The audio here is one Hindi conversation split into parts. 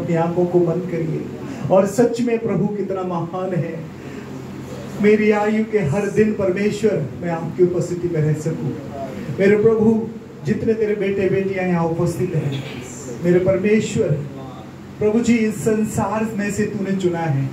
अपनी आंखों को बंद करिए और सच में प्रभु कितना महान है। मेरी आयु के हर दिन परमेश्वर मैं आपकी उपस्थिति में रह सकूं। मेरे प्रभु, जितने तेरे बेटे बेटियां यहाँ उपस्थित हैं, मेरे परमेश्वर प्रभु जी, इस संसार में से तूने चुना है।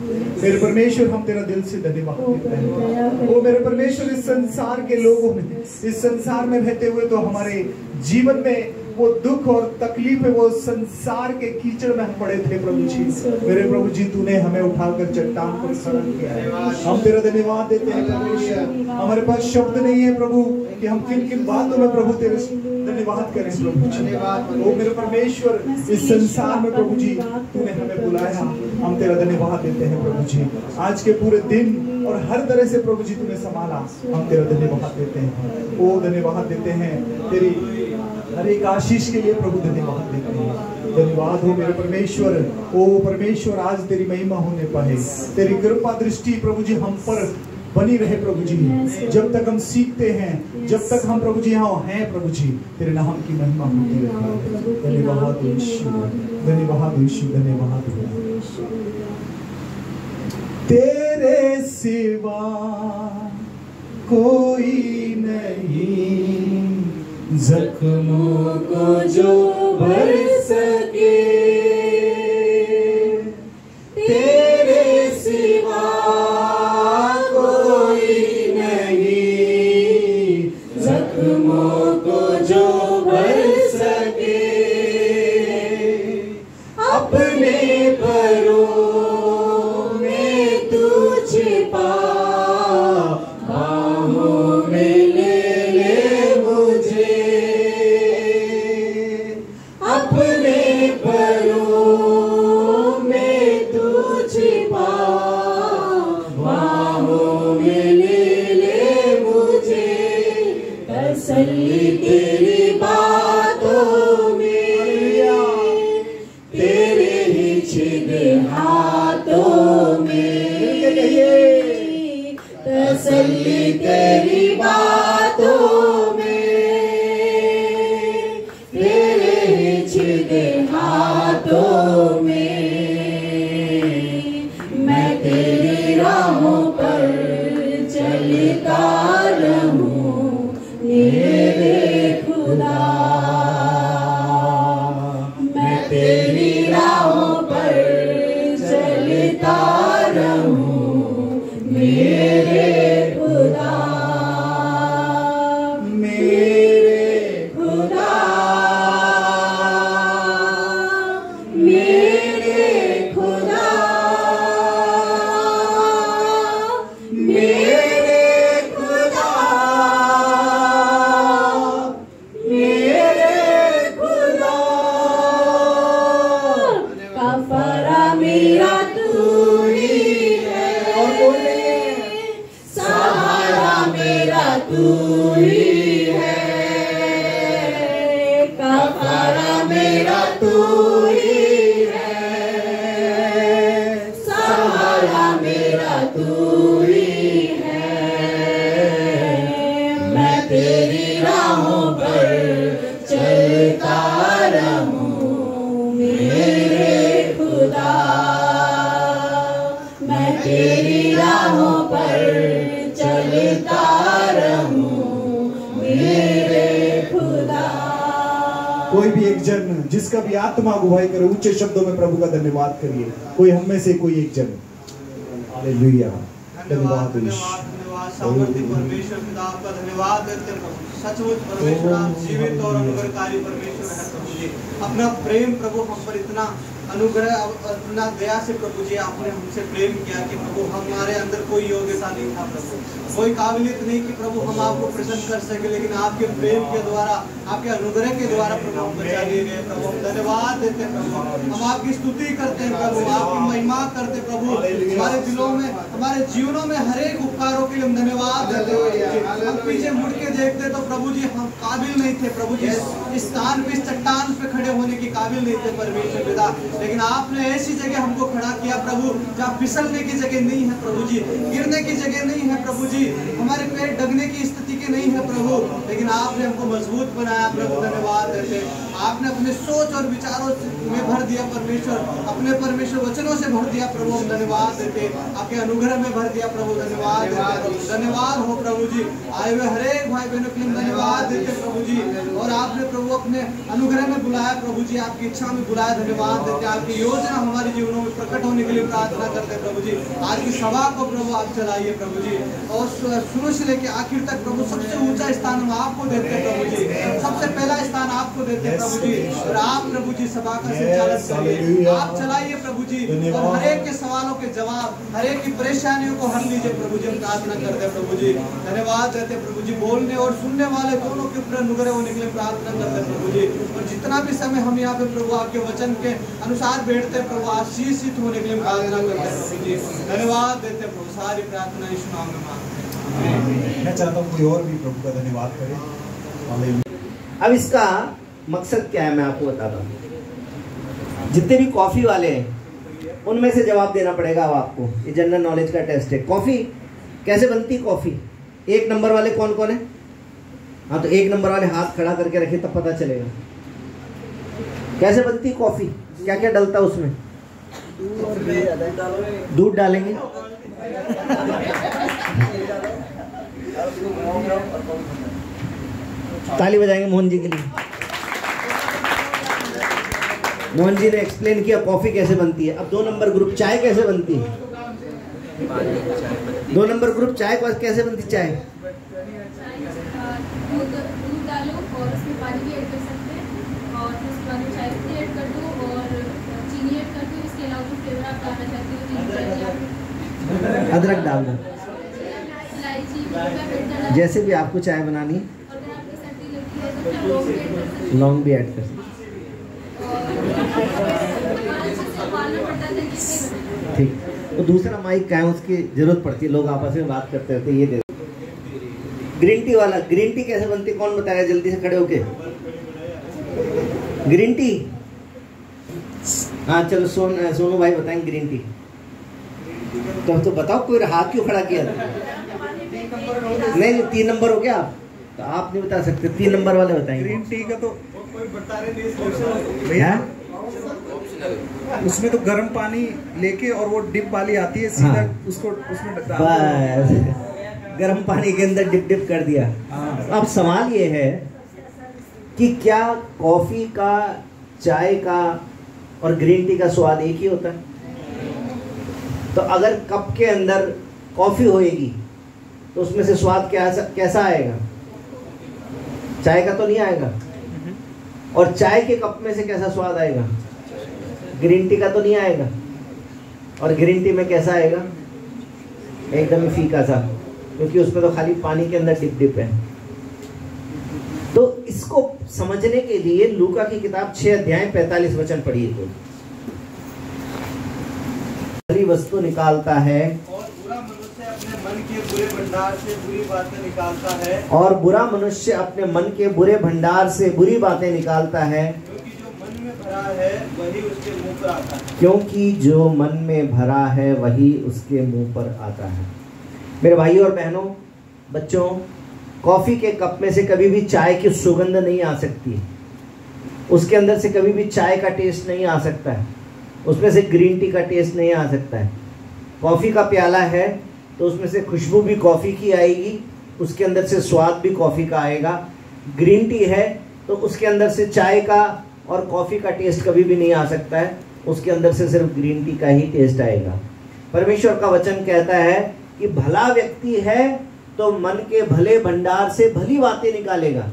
मेरे परमेश्वर, हम तेरा दिल से धन्यवाद देते हैं। ओ मेरे परमेश्वर, इस संसार के लोगों में, इस संसार में रहते हुए तो हमारे जीवन में वो दुख और तकलीफ है, वो संसार के कीचड़ में हम पड़े थे प्रभु जी। मेरे प्रभु जी, तूने हमें उठाकर चट्टान पर खड़ा किया है। हम तेरा धन्यवाद देते हैं परमेश्वर। हमारे पास शब्द नहीं है प्रभु कि हम किन किन बातों में प्रभु तेरे धन्यवाद करें प्रभु जी। ओ मेरे परमेश्वर, इस संसार में प्रभु जी तूने हमें बुलाया, हम तेरा धन्यवाद देते हैं प्रभु जी। आज के पूरे दिन और हर तरह से प्रभु जी तूने संभाला, हम तेरा धन्यवाद देते हैं। ओ धन्यवाद देते हैं, तेरी हर एक आशीष के लिए प्रभु धन्यवाद देते हैं। धन्यवाद हो मेरे परमेश्वर। ओ परमेश्वर, आज तेरी महिमा होने पाए, तेरी कृपा दृष्टि प्रभु जी हम पर बनी रहे प्रभु जी। जब तक हम सीखते हैं, जब तक हम प्रभु जी यहाँ हैं प्रभु जी, तेरे नाम की महिमा होती रहे। धन्यवाद यीशु, धन्यवाद यीशु, धन्यवाद। तेरे सिवा कोई नहीं, जख्मों को जो भर सके, तेरे सिवा कोई नहीं, जख्मों को जो भर सके। अपने परों में तू छिपा, बाहों में ले ले मुझे। अपने परों में तू छिपा, बाहों में ले ले मुझे। तसल्ली तेरी बातों में, तेरे ही छिपे हाथों में। तसल्ली तेरी बातों में, तेरे ही छिपे हाथों में। मैं तेरी राहों पर चलता रहूं मेरे खुदा। मैं तेरी राहों पर चलता रहूं मेरे खुदा। मेरे खुदा, मेरे खुदा, मेरे खुदा, मेरे खुदा। कफारा मेरा तू ही है, और कोई नहीं है। सहारा मेरा तू ही है, कफारा मेरा तू ही है, सहारा मेरा तू ही है। मैं तेरी राहों पर चलता रहूं मेरे खुदा। मैं तेरी राहों पर चलता रहूं मेरे खुदा। कोई भी एक जन जिसका भी आत्मा अगुवाई करे, ऊंचे शब्दों में प्रभु का धन्यवाद करिए। कोई हम में से कोई एक जन। हालेलुया, धन्यवाद सामर्थ्य परमेश्वर पिता, आपका धन्यवाद देते हैं प्रभु। सचमुच परमेश्वर आप जीवित और अनुग्रहकारी परमेश्वर है प्रभु जी। अपना प्रेम प्रभु हम पर इतना अनुग्रह, अपना दया से प्रभु जी आपने हमसे प्रेम किया कि प्रभु हमारे अंदर कोई योग्यता नहीं था प्रभु, कोई काबिलियत नहीं कि प्रभु हम आपको प्रसन्न कर सके, लेकिन आपके प्रेम के द्वारा, आपके अनुग्रह के द्वारा प्रभु हम बचा लिए गए प्रभु। हम धन्यवाद देते हैं प्रभु, हम आपकी स्तुति करते हैं प्रभु, आपकी महिमा करते प्रभु। हमारे दिलों में, हमारे जीवनों में हर एक उपकारों के लिए हम धन्यवाद देते हैं। हम पीछे मुड़ के देखते तो प्रभु जी हम काबिल नहीं थे प्रभु जी, इस स्थान पे, इस चट्टान पे खड़े होने की काबिल नहीं थे परमेश्वर पिता, लेकिन आपने ऐसी जगह हमको खड़ा किया प्रभु जहाँ फिसलने की जगह नहीं है प्रभु जी, गिरने की जगह नहीं है प्रभु जी, हमारे पैर डगने की स्थिति की नहीं है प्रभु, लेकिन आपने हमको मजबूत बनाया प्रभु। धन्यवाद देते, आपने अपने सोच और विचारों में भर दिया परमेश्वर, अपने परमेश्वर वचनों से भर दिया प्रभु, हम धन्यवाद देते, आपके अनुग्रह में भर दिया प्रभु, धन्यवाद देते, धन्यवाद हो प्रभु जी। आए हुए हरेक भाई बहनों के लिए धन्यवाद देते प्रभु जी। और आपने प्रभु अपने अनुग्रह में बुलाया प्रभु जी, आपकी इच्छा में बुलाया, धन्यवाद देते। आपकी योजना हमारे जीवनों में प्रकट होने के लिए प्रार्थना करते प्रभु जी। आज की सभा को प्रभु आप चलाइए प्रभु जी, और शुरू से लेके आखिर तक प्रभु सबसे ऊंचा स्थान हम आपको देते हैं प्रभु जी, सबसे पहला स्थान आपको देते हैं प्रभु जी। और आप प्रभु जी सभा का संचालन करिए, आप चलाइए प्रभु जी, और हरेक के सवालों के जवाब, हरेक की परेशानियों को हल लीजिए प्रभु जी, हम प्रार्थना करते हैं प्रभु जी। धन्यवाद देते हैं प्रभु जी, बोलने और सुनने वाले दोनों के ऊपर अनुग्रह होने के लिए प्रार्थना करते हैं प्रभु जी। और जितना भी समय हम यहाँ पे प्रभु आपके वचन के अनुसार बैठते हैं प्रभु, आशीषित होने के लिए प्रार्थना करते हैं प्रभु जी। धन्यवाद देते हैं प्रभु, सारी प्रार्थना यीशु नाम में मांगते हैं। मैं चाहता हूँ कोई और भी प्रभु का धन्यवाद करे। अब इसका मकसद क्या है मैं आपको बताता हूँ। जितने भी कॉफी वाले हैं उनमें से जवाब देना पड़ेगा अब आपको, ये जनरल नॉलेज का टेस्ट है। कॉफी कैसे बनती? कॉफी 1 नंबर वाले कौन कौन है? हाँ, तो 1 नंबर वाले हाथ खड़ा करके रखे तब पता चलेगा कैसे बनती कॉफी। क्या क्या डलता है उसमें? दूध डालेंगे, ताली बजाएंगे मोहन जी के लिए। मोहन जी ने एक्सप्लेन किया कॉफी कैसे बनती है। अब 2 नंबर ग्रुप चाय कैसे बनती है? 2 नंबर ग्रुप चाय कैसे बनती? चाय दूध डालो और उसमें पानी भी ऐड कर सकते हैं, और फिर उसके बाद में चाय पत्ती ऐड कर दो और चीनी ऐड कर दो। इसके अलावा जो फ्लेवर आप डालना चाहते हो, चीनी, अदरक डाल दो, इलायची, जैसे भी आपको चाय बनानी है। अगर आपको सर्दी लगती है तो फिर लौंग भी ऐड कर सकते हैं। लौंग भी ऐड कर सकते, ठीक। तो दूसरा माइक का है, उसकी जरूरत पड़ती है, लोग आपस में बात करते रहते हैं। ये दे ग्रीन टी वाला, ग्रीन टी कैसे बनती है कौन बताएगा जल्दी से खड़े होके? ग्रीन टी, हाँ चलो सोनू भाई बताएंगे ग्रीन टी। तो बताओ, कोई हाथ क्यों खड़ा किया? नहीं 3 नंबर हो गया, तो आप नहीं बता सकते, 3 नंबर वाले बताएंगे। ग्रीन टी का तो भैया उसमें तो गर्म पानी लेके और वो डिप वाली आती है सीधा, हाँ। उसको उसमें बस गर्म पानी के अंदर डिप कर दिया। अब सवाल ये है कि क्या कॉफी का, चाय का और ग्रीन टी का स्वाद एक ही होता है? तो अगर कप के अंदर कॉफी होएगी तो उसमें से स्वाद कैसा आएगा? चाय का तो नहीं आएगा। और चाय के कप में से कैसा स्वाद आएगा? ग्रीन टी का तो नहीं आएगा। और ग्रीन टी में कैसा आएगा? एकदम ही फीका सा, क्योंकि उसमें तो खाली पानी के अंदर डिप है। तो इसको समझने के लिए लूका की किताब 6 अध्याय 45 वचन पढ़िए। तो बुरी वस्तु निकालता है और बुरा मनुष्य अपने मन के बुरे भंडार से बुरी बातें निकालता है, और बुरा मनुष्य अपने मन के बुरे भंडार से बुरी बातें निकालता है, क्योंकि जो मन में भरा है वही उसके मुंह पर आता है। क्योंकि जो मन में भरा है वही उसके मुंह पर आता है। मेरे भाइयों और बहनों, बच्चों, कॉफी के कप में से कभी भी चाय की सुगंध नहीं आ सकती, उसके अंदर से कभी भी चाय का टेस्ट नहीं आ सकता है, उसमें से ग्रीन टी का टेस्ट नहीं आ सकता है। कॉफ़ी का प्याला है तो उसमें से खुशबू भी कॉफ़ी की आएगी, उसके अंदर से स्वाद भी कॉफ़ी का आएगा। ग्रीन टी है तो उसके अंदर से चाय का और कॉफ़ी का टेस्ट कभी भी नहीं आ सकता है, उसके अंदर से सिर्फ ग्रीन टी का ही टेस्ट आएगा। परमेश्वर का वचन कहता है कि भला व्यक्ति है तो मन के भले भंडार से भली बातें निकालेगा,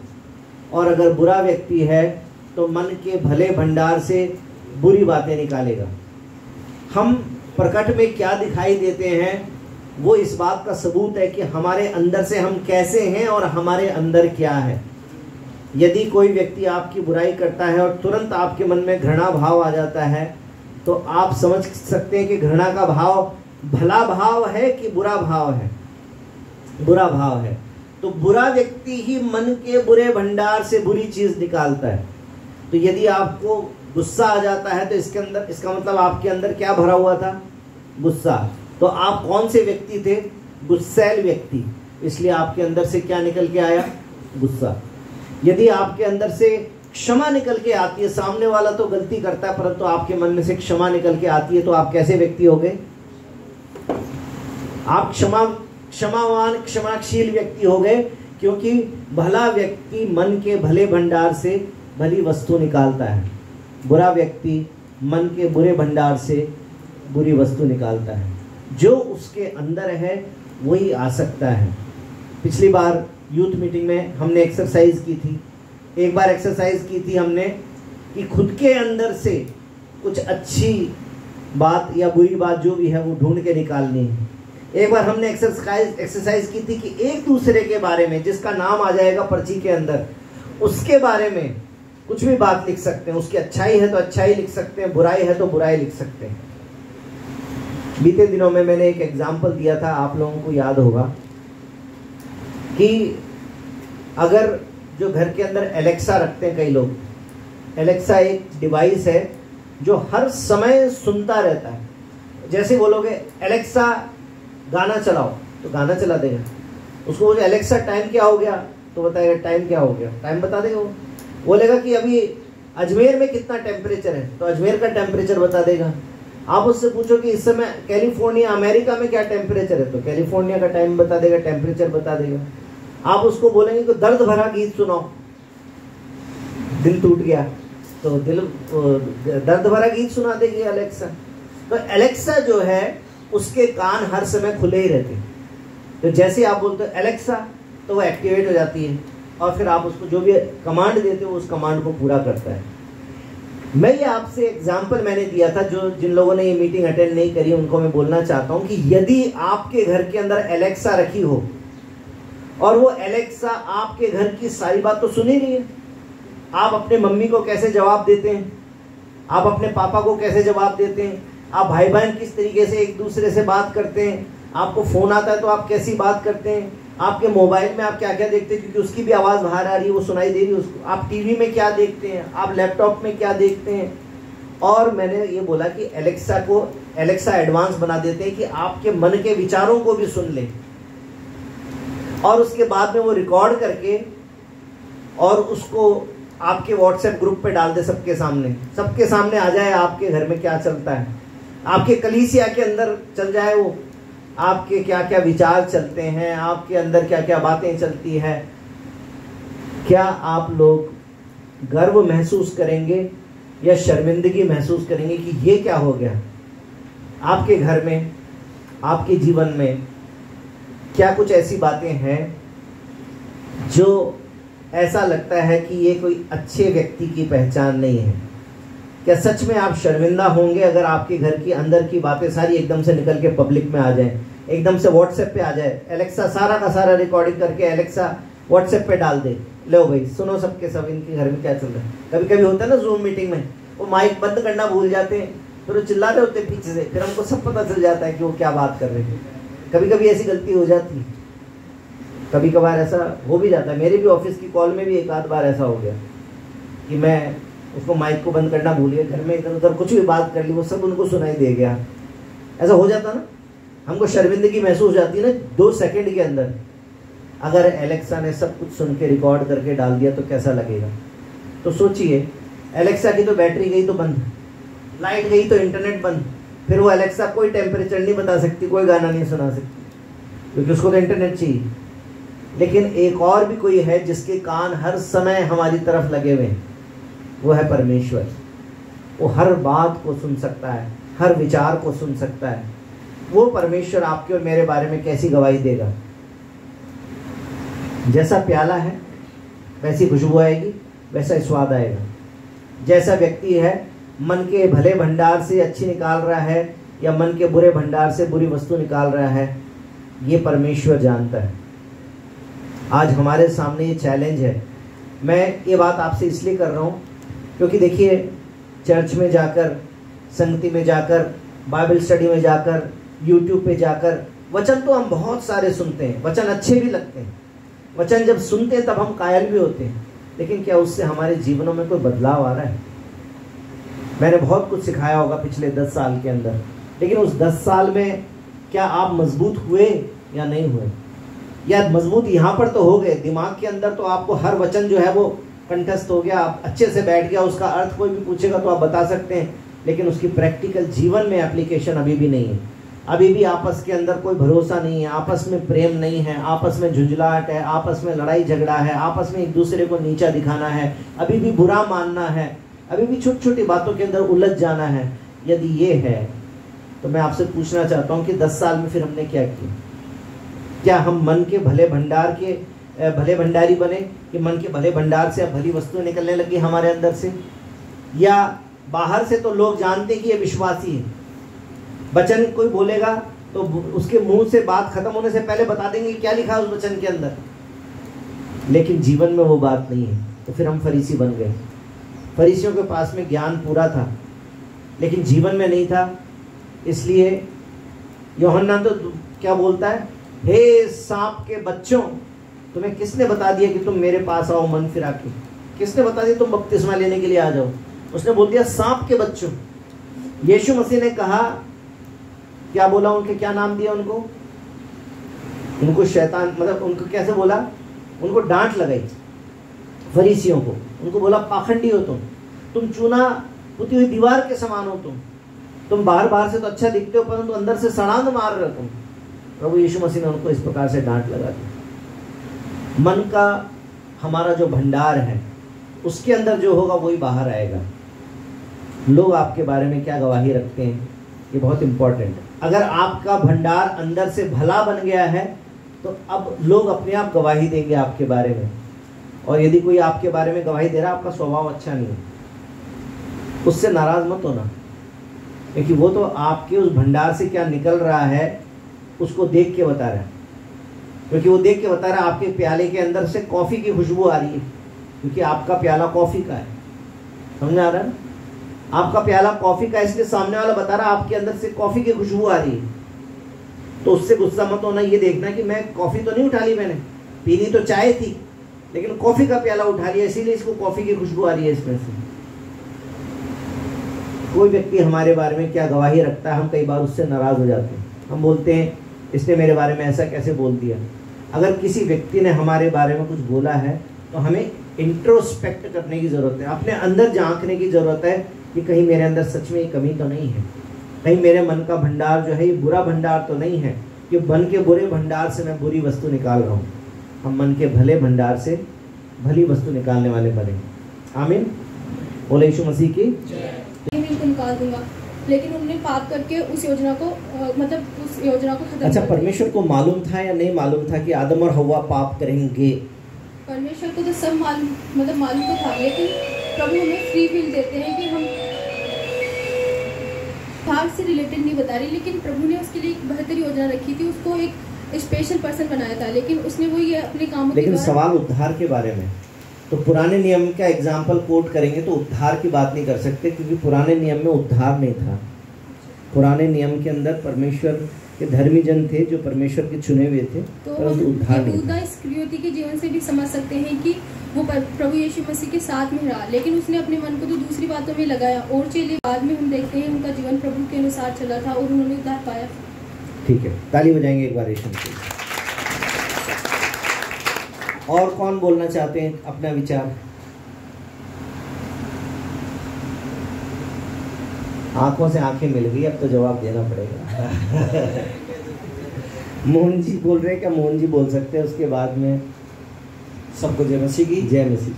और अगर बुरा व्यक्ति है तो मन के भले भंडार से बुरी बातें निकालेगा। हम प्रकट में क्या दिखाई देते हैं वो इस बात का सबूत है कि हमारे अंदर से हम कैसे हैं और हमारे अंदर क्या है। यदि कोई व्यक्ति आपकी बुराई करता है और तुरंत आपके मन में घृणा भाव आ जाता है, तो आप समझ सकते हैं कि घृणा का भाव भला भाव है कि बुरा भाव है? बुरा भाव है। तो बुरा व्यक्ति ही मन के बुरे भंडार से बुरी चीज निकालता है। तो यदि आपको गुस्सा आ जाता है तो इसका मतलब आपके अंदर क्या भरा हुआ था? गुस्सा। तो आप कौन से व्यक्ति थे? गुस्सैल व्यक्ति, इसलिए आपके अंदर से क्या निकल के आया? गुस्सा। यदि आपके अंदर से क्षमा निकल के आती है, सामने वाला तो गलती करता है परंतु आपके मन में से क्षमा निकल के आती है, तो आप कैसे व्यक्ति हो गए? आप क्षमावान क्षमाशील व्यक्ति हो गए, क्योंकि भला व्यक्ति मन के भले भंडार से भली वस्तु निकालता है, बुरा व्यक्ति मन के बुरे भंडार से बुरी वस्तु निकालता है। जो उसके अंदर है वही आ सकता है। पिछली बार यूथ मीटिंग में हमने एक्सरसाइज की थी, एक बार एक्सरसाइज की थी हमने कि खुद के अंदर से कुछ अच्छी बात या बुरी बात जो भी है वो ढूंढ के निकालनी है। एक बार हमने एक्सरसाइज की थी कि एक दूसरे के बारे में, जिसका नाम आ जाएगा पर्ची के अंदर, उसके बारे में कुछ भी बात लिख सकते हैं। उसकी अच्छाई है तो अच्छाई लिख सकते हैं, बुराई है तो बुराई लिख सकते हैं। बीते दिनों में मैंने एक एग्जाम्पल दिया था, आप लोगों को याद होगा, कि अगर जो घर के अंदर एलेक्सा रखते हैं कई लोग, एलेक्सा एक डिवाइस है जो हर समय सुनता रहता है। जैसे बोलोगे एलेक्सा गाना चलाओ तो गाना चला देगा। उसको बोलो एलेक्सा टाइम क्या हो गया तो बताएगा टाइम क्या हो गया, टाइम बता देगा। वो बोलेगा कि अभी अजमेर में कितना टेम्परेचर है तो अजमेर का टेम्परेचर बता देगा। आप उससे पूछो कि इस समय कैलिफोर्निया अमेरिका में क्या टेम्परेचर है तो कैलिफोर्निया का टाइम बता देगा, टेम्परेचर बता देगा। आप उसको बोलेंगे कि दर्द भरा गीत सुनाओ, दिल टूट गया तो दर्द भरा गीत सुना देगी एलेक्सा। तो एलेक्सा जो है उसके कान हर समय खुले ही रहते हैं, तो जैसे आप बोलते हो एलेक्सा तो वो एक्टिवेट हो जाती है और फिर आप उसको जो भी कमांड देते हो उस कमांड को पूरा करता है। मैं ये आपसे एग्जाम्पल मैंने दिया था, जो जिन लोगों ने ये मीटिंग अटेंड नहीं करी उनको मैं बोलना चाहता हूँ कि यदि आपके घर के अंदर एलेक्सा रखी हो और वो एलेक्सा आपके घर की सारी बात तो सुन ही नहीं है, आप अपने मम्मी को कैसे जवाब देते हैं, आप अपने पापा को कैसे जवाब देते हैं, आप भाई बहन किस तरीके से एक दूसरे से बात करते हैं, आपको फोन आता है तो आप कैसी बात करते हैं, आपके मोबाइल में आप क्या क्या देखते हैं क्योंकि उसकी भी आवाज़ बाहर आ रही है, वो सुनाई दे रही है उसको, आप टीवी में क्या देखते हैं, आप लैपटॉप में क्या देखते हैं। और मैंने ये बोला कि एलेक्सा एडवांस बना देते हैं कि आपके मन के विचारों को भी सुन ले और उसके बाद में वो रिकॉर्ड करके और उसको आपके व्हाट्सएप ग्रुप पे डाल दे, सबके सामने आ जाए आपके घर में क्या चलता है, आपके कलीसिया के अंदर चल जाए, वो आपके क्या क्या विचार चलते हैं, आपके अंदर क्या क्या बातें चलती है। क्या आप लोग गर्व महसूस करेंगे या शर्मिंदगी महसूस करेंगे कि ये क्या हो गया? आपके घर में, आपके जीवन में क्या कुछ ऐसी बातें हैं जो ऐसा लगता है कि ये कोई अच्छे व्यक्ति की पहचान नहीं है? क्या सच में आप शर्मिंदा होंगे अगर आपके घर की अंदर की बातें सारी एकदम से निकल के पब्लिक में आ जाए, एकदम से व्हाट्सएप पे आ जाए, एलेक्सा सारा का सारा रिकॉर्डिंग करके एलेक्सा व्हाट्सएप पे डाल दे, लो भाई सुनो सबके सब इनके घर में क्या चल रहा है। कभी कभी होता है ना जूम मीटिंग में वो माइक बंद करना भूल जाते हैं, फिर वो चिल्ला रहे होते हैं पीछे से, फिर हमको सब पता चल जाता है कि वो क्या बात कर रहे थे। कभी कभी ऐसी गलती हो जाती है, कभी कभार ऐसा हो भी जाता है। मेरे भी ऑफिस की कॉल में भी एक आध बार ऐसा हो गया कि मैं उसको माइक को बंद करना भूल गया, घर में इधर उधर कुछ भी बात कर ली वो सब उनको सुनाई दे गया। ऐसा हो जाता ना, हमको शर्मिंदगी महसूस हो जाती है ना 2 सेकंड के अंदर। अगर एलेक्सा ने सब कुछ सुन के रिकॉर्ड करके डाल दिया तो कैसा लगेगा? तो सोचिए, एलेक्सा की तो बैटरी गई तो बंद, लाइट गई तो इंटरनेट बंद, फिर वो एलेक्सा कोई टेम्परेचर नहीं बता सकती, कोई गाना नहीं सुना सकती क्योंकि उसको तो इंटरनेट चाहिए। लेकिन एक और भी कोई है जिसके कान हर समय हमारी तरफ लगे हुए हैं, वो है परमेश्वर। वो हर बात को सुन सकता है, हर विचार को सुन सकता है। वो परमेश्वर आपके और मेरे बारे में कैसी गवाही देगा? जैसा प्याला है वैसी खुशबू आएगी, वैसा स्वाद आएगा। जैसा व्यक्ति है मन के भले भंडार से अच्छी निकाल रहा है या मन के बुरे भंडार से बुरी वस्तु निकाल रहा है, ये परमेश्वर जानता है। आज हमारे सामने ये चैलेंज है। मैं ये बात आपसे इसलिए कर रहा हूँ क्योंकि देखिए, चर्च में जाकर, संगति में जाकर, बाइबल स्टडी में जाकर, यूट्यूब पे जाकर वचन तो हम बहुत सारे सुनते हैं, वचन अच्छे भी लगते हैं। वचन जब सुनते हैं तब हम कायल भी होते हैं, लेकिन क्या उससे हमारे जीवनों में कोई बदलाव आ रहा है? मैंने बहुत कुछ सिखाया होगा पिछले 10 साल के अंदर, लेकिन उस 10 साल में क्या आप मजबूत हुए या नहीं हुए? या मजबूत यहाँ पर तो हो गए, दिमाग के अंदर तो आपको हर वचन जो है वो कंठस्थ हो गया, आप अच्छे से बैठ गया, उसका अर्थ कोई भी पूछेगा तो आप बता सकते हैं, लेकिन उसकी प्रैक्टिकल जीवन में एप्लीकेशन अभी भी नहीं है। अभी भी आपस के अंदर कोई भरोसा नहीं है, आपस में प्रेम नहीं है, आपस में झुंझलाहट है, आपस में लड़ाई झगड़ा है, आपस में एक दूसरे को नीचा दिखाना है, अभी भी बुरा मानना है, अभी भी छोटी छोटी बातों के अंदर उलझ जाना है। यदि ये है तो मैं आपसे पूछना चाहता हूँ कि 10 साल में फिर हमने क्या किया? क्या हम मन के भले भंडारी बने कि मन के भले भंडार से अब भली वस्तुएं निकलने लगी हमारे अंदर से? या बाहर से तो लोग जानते कि ये विश्वासी है, वचन कोई बोलेगा तो उसके मुंह से बात खत्म होने से पहले बता देंगे क्या लिखा है उस वचन के अंदर, लेकिन जीवन में वो बात नहीं है, तो फिर हम फरीसी बन गए। फरीसियों के पास में ज्ञान पूरा था लेकिन जीवन में नहीं था, इसलिए यूहन्ना तो क्या बोलता है, हे सांप के बच्चों, तुम्हें किसने बता दिया कि तुम मेरे पास आओ मन फिरा के? किसने बता दिया तुम बपतिस्मा लेने के लिए आ जाओ? उसने बोल दिया सांप के बच्चों। यीशु मसीह ने कहा, क्या बोला? उनके क्या नाम दिया उनको शैतान, मतलब उनको कैसे बोला? उनको डांट लगाई फरीसियों को, उनको बोला पाखंडी हो तुम चूना पुती हुई दीवार के समान हो, तुम बाहर से तो अच्छा दिखते हो परंतु अंदर से सड़ांध मार रहे हो तुम। प्रभु यीशु मसीह ने उनको इस प्रकार से डांट लगा दी। मन का हमारा जो भंडार है उसके अंदर जो होगा वही बाहर आएगा। लोग आपके बारे में क्या गवाही रखते हैं, ये बहुत इंपॉर्टेंट है। अगर आपका भंडार अंदर से भला बन गया है तो अब लोग अपने आप गवाही देंगे आपके बारे में, और यदि कोई आपके बारे में गवाही दे रहा है आपका स्वभाव अच्छा नहीं है, उससे नाराज मत होना, क्योंकि वो तो आपके उस भंडार से क्या निकल रहा है उसको देख के बता रहा है। क्योंकि वो देख के बता रहा है आपके प्याले के अंदर से कॉफ़ी की खुशबू आ रही है, क्योंकि आपका प्याला कॉफ़ी का है। समझ आ रहा है? आपका प्याला कॉफ़ी का, इसलिए सामने वाला बता रहा है आपके अंदर से कॉफ़ी की खुशबू आ रही है। तो उससे गुस्सा मत होना, ये देखना कि मैं कॉफ़ी तो नहीं उठा ली, मैंने पीनी तो चाय थी लेकिन कॉफ़ी का प्याला उठा लिया, इसीलिए इसको कॉफ़ी की खुशबू आ रही है इसमें से। कोई व्यक्ति हमारे बारे में क्या गवाही रखता है, हम कई बार उससे नाराज़ हो जाते हैं। हम बोलते हैं इसने मेरे बारे में ऐसा कैसे बोल दिया। अगर किसी व्यक्ति ने हमारे बारे में कुछ बोला है तो हमें इंट्रोस्पेक्ट करने की ज़रूरत है, अपने अंदर झांकने की ज़रूरत है कि कहीं मेरे अंदर सच में ये कमी तो नहीं है, कहीं मेरे मन का भंडार जो है ये बुरा भंडार तो नहीं है कि मन के बुरे भंडार से मैं बुरी वस्तु निकाल रहा हूँ। हम मन के भले भंडार से भली वस्तु निकालने वाले बने। आमीन। बोले यीशु मसीह की। मैं इनको निकाल दूंगा, लेकिन उन्होंने पाप करके उस योजना को खत्म। अच्छा, परमेश्वर को मालूम था या नहीं मालूम था कि आदम और हव्वा पाप करेंगे? परमेश्वर को तो सब मालूम तो था, लेकिन प्रभु हमें फ्री विल देते हैं कि हम भाग से रिलेटेड नहीं बता रही, लेकिन प्रभु ने उसके लिए एक बेहतर योजना रखी थी, उसको एक स्पेशल पर्सन बनाया था, लेकिन उसने वो ये अपने कामों लेकिन सवाल उद्धार के बारे में, तो पुराने नियम का एग्जाम्पल कोट करेंगे तो उद्धार की बात नहीं कर सकते, क्योंकि पुराने नियम में उद्धार नहीं था। पुराने नियम के अंदर परमेश्वर के धर्मी जन थे जो परमेश्वर के चुने हुए थे, तो परंतु उद्धार नहीं था। इस्करियोती के जीवन से भी समझ सकते हैं कि वो प्रभु यीशु मसीह के साथ में रहा, लेकिन उसने अपने मन को तो दूसरी बातों में लगाया, और चेले बाद में हम देखते हैं उनका जीवन प्रभु के अनुसार चला था और उन्होंने उद्धार पाया। ठीक है, ताली बजाएंगे एक बार यीशु के। और कौन बोलना चाहते हैं अपना विचार? आंखों से आंखें मिल गई, अब तो जवाब देना पड़ेगा। मोहन जी बोल रहे हैं, क्या मोहन जी बोल सकते हैं? उसके बाद में सबको जय मसीह की। जय मसीह की।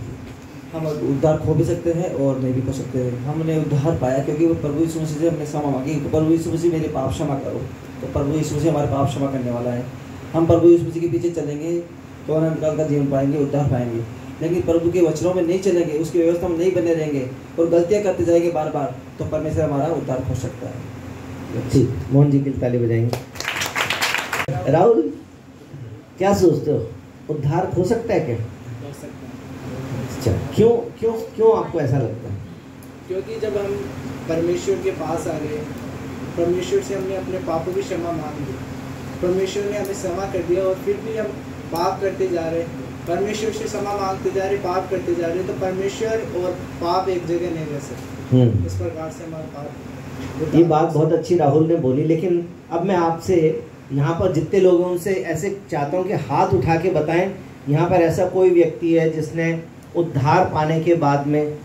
हम उद्धार खो भी सकते हैं और नहीं भी खो सकते हैं। हमने उद्धार पाया क्योंकि वो प्रभु यीशु मसीह से हमने क्षमा मांगी। प्रभु यीशु मसीह मेरे पाप क्षमा करो, तो प्रभु यीशु मसीह हमारे पाप क्षमा करने वाला है। हम प्रभु यीशु मसीह के पीछे चलेंगे तो अनंत काल का जीवन पाएंगे, उद्धार पाएंगे। लेकिन प्रभु के वचनों में नहीं चलेंगे, उसकी व्यवस्था में नहीं बने रहेंगे और गलतियां करते जाएंगे बार बार, तो परमेश्वर हमारा उद्धार हो सकता है। ठीक, मोहन जी की ताली बजाएंगे। राहुल, क्या सोचते हो, उद्धार हो सकता है क्या? अच्छा, क्यों क्यों क्यों आपको ऐसा लगता है? क्योंकि जब हम परमेश्वर के पास आ गए, परमेश्वर से हमने अपने पापों की क्षमा मांग ली, परमेश्वर ने हमें क्षमा कर दिया, और फिर भी हम पाप करते जा रहे, परमेश्वर से क्षमा मांगते जा रहे, पाप करते जा रहे, तो परमेश्वर और पाप एक जगह नहीं रह सकते। इस प्रकार से हमारा पाप। ये बात बहुत अच्छी राहुल ने बोली, लेकिन अब मैं आपसे यहाँ पर जितने लोग हैं उनसे ऐसे चाहता हूँ कि हाथ उठा के बताएं, यहाँ पर ऐसा कोई व्यक्ति है जिसने उद्धार पाने के बाद में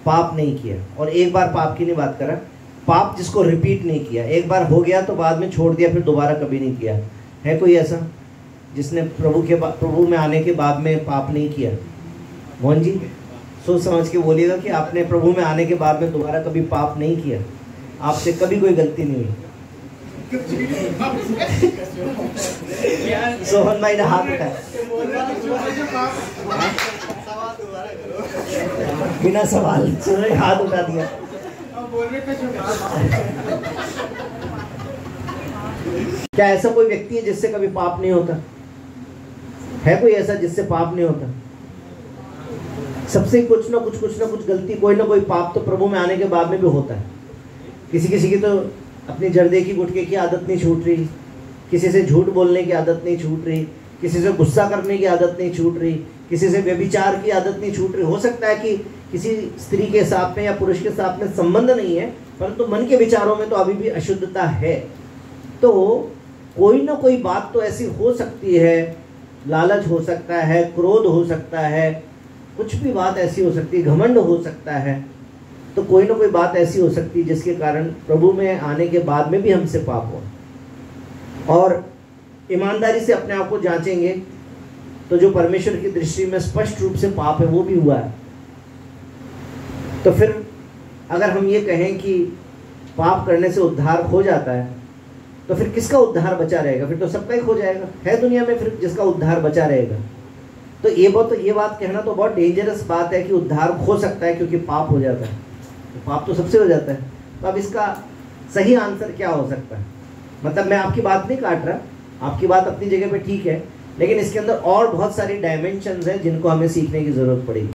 पाप नहीं किया, और एक बार पाप की नहीं बात कर रहा, पाप जिसको रिपीट नहीं किया, एक बार हो गया तो बाद में छोड़ दिया, फिर दोबारा कभी नहीं किया, है कोई ऐसा जिसने प्रभु में आने के बाद में पाप नहीं किया? मोहन जी सोच समझ के बोलिएगा कि आपने प्रभु में आने के बाद में दोबारा कभी पाप नहीं किया, आपसे कभी कोई गलती नहीं हुई। सोहन भाई ने हाथ उठाया, बिना सवाल हाथ उठा दिया। क्या ऐसा कोई व्यक्ति है जिससे कभी पाप नहीं होता? है कोई ऐसा जिससे पाप नहीं होता? सबसे कुछ ना कुछ गलती, कोई ना कोई पाप तो प्रभु में आने के बाद में भी होता है। किसी की तो अपनी जर्दे की गुटखे की आदत नहीं छूट रही, किसी से झूठ बोलने की आदत नहीं छूट रही, किसी से गुस्सा करने की आदत नहीं छूट रही, किसी से व्यभिचार की आदत नहीं छूट रही। हो सकता है कि किसी स्त्री के साथ में या पुरुष के साथ में संबंध नहीं है, परंतु मन के विचारों में तो अभी भी अशुद्धता है। तो कोई ना कोई बात तो ऐसी हो सकती है, लालच हो सकता है, क्रोध हो सकता है, कुछ भी बात ऐसी हो सकती है, घमंड हो सकता है, तो कोई ना कोई बात ऐसी हो सकती है जिसके कारण प्रभु में आने के बाद में भी हमसे पाप हो। और ईमानदारी से अपने आप को जांचेंगे तो जो परमेश्वर की दृष्टि में स्पष्ट रूप से पाप है वो भी हुआ है। तो फिर अगर हम ये कहें कि पाप करने से उद्धार हो जाता है, तो फिर किसका उद्धार बचा रहेगा? फिर तो सबका ही खो जाएगा। है दुनिया में फिर जिसका उद्धार बचा रहेगा? तो ये बात कहना तो बहुत डेंजरस बात है कि उद्धार हो सकता है क्योंकि पाप हो जाता है। तो पाप तो सबसे हो जाता है। तो अब इसका सही आंसर क्या हो सकता है? मतलब मैं आपकी बात नहीं काट रहा, आपकी बात अपनी जगह पे ठीक है, लेकिन इसके अंदर और बहुत सारी डायमेंशंस हैं जिनको हमें सीखने की जरूरत पड़ेगी।